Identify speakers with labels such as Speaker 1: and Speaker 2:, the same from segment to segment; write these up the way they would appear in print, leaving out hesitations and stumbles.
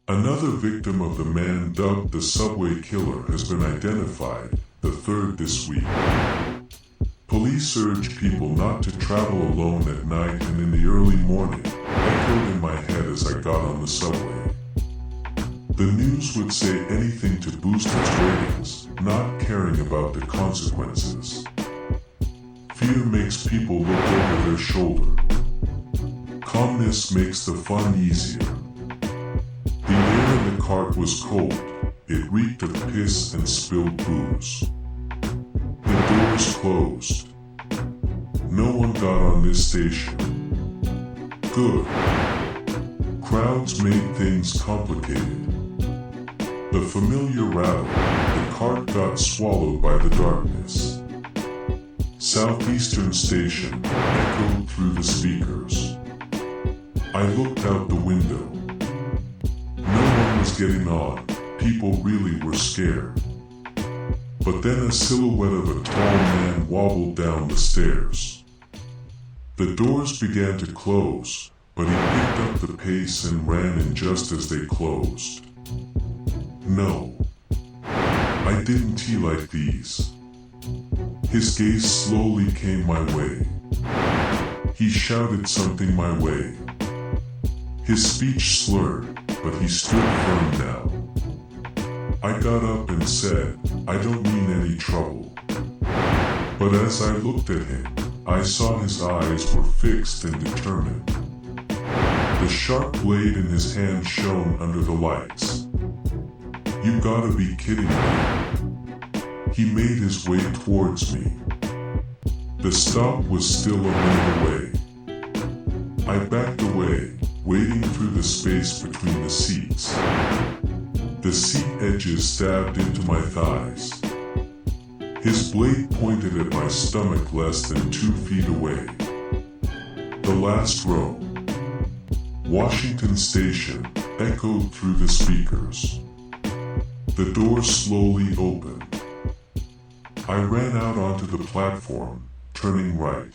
Speaker 1: Another victim of the man dubbed the Subway Killer has been identified, the third this week. Police urge people not to travel alone at night and in the early morning, echoed in my head as I got on the subway. The news would say anything to boost its ratings, not caring about the consequences. Fear makes people look over their shoulder. Calmness makes the fun easier. The air in the cart was cold. It reeked of piss and spilled booze. The doors closed. No one got on this station. Good. Crowds made things complicated. The familiar rattle, the cart got swallowed by the darkness. Southeastern Station echoed through the speakers. I looked out the window. No one was getting on. People really were scared. But then a silhouette of a tall man wobbled down the stairs. The doors began to close, but he picked up the pace and ran in just as they closed. No, I didn't tea like these. His gaze slowly came my way. He shouted something my way. His speech slurred, but he stood firm now. I got up and said, "I don't mean any trouble." But as I looked at him, I saw his eyes were fixed and determined. The sharp blade in his hand shone under the lights. You gotta be kidding me. He made his way towards me. The stop was still a minute away. I backed away, wading through the space between the seats. The seat edges stabbed into my thighs. His blade pointed at my stomach less than 2 feet away. The last row. Washington Station echoed through the speakers. The door slowly opened. I ran out onto the platform, turning right.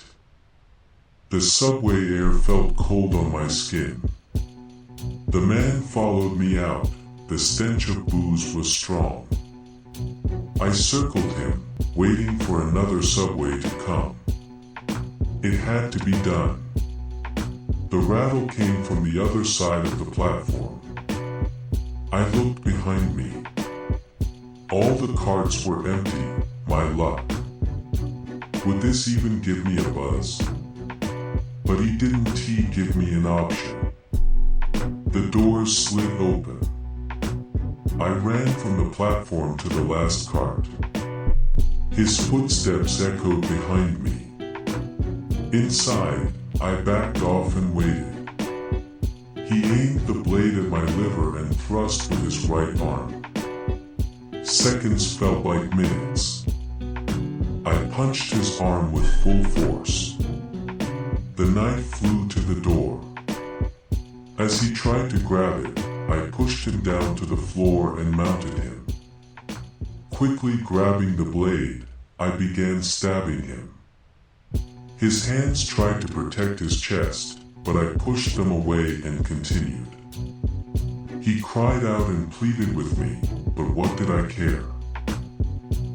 Speaker 1: The subway air felt cold on my skin. The man followed me out. The stench of booze was strong. I circled him, waiting for another subway to come. It had to be done. The rattle came from the other side of the platform. I looked behind me. All the carts were empty, my luck. Would this even give me a buzz? But he didn't give me an option. The doors slid open. I ran from the platform to the last cart. His footsteps echoed behind me. Inside, I backed off and waited. He aimed the blade at my liver and thrust with his right arm. Seconds felt like minutes. I punched his arm with full force. The knife flew to the door. As he tried to grab it, I pushed him down to the floor and mounted him. Quickly grabbing the blade, I began stabbing him. His hands tried to protect his chest, but I pushed them away and continued. He cried out and pleaded with me, but what did I care?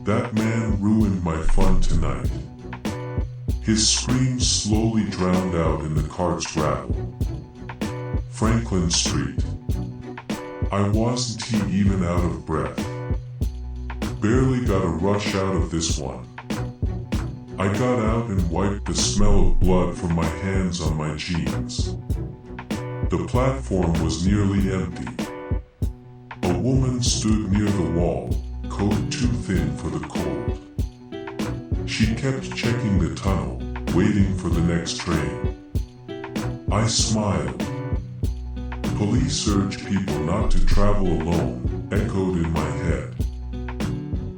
Speaker 1: That man ruined my fun tonight. His screams slowly drowned out in the cart's rattle. Franklin Street. I wasn't even out of breath. Barely got a rush out of this one. I got out and wiped the smell of blood from my hands on my jeans. The platform was nearly empty. A woman stood near the wall, coat too thin for the cold. She kept checking the tunnel, waiting for the next train. I smiled. Police urge people not to travel alone, echoed in my head.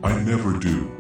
Speaker 1: I never do.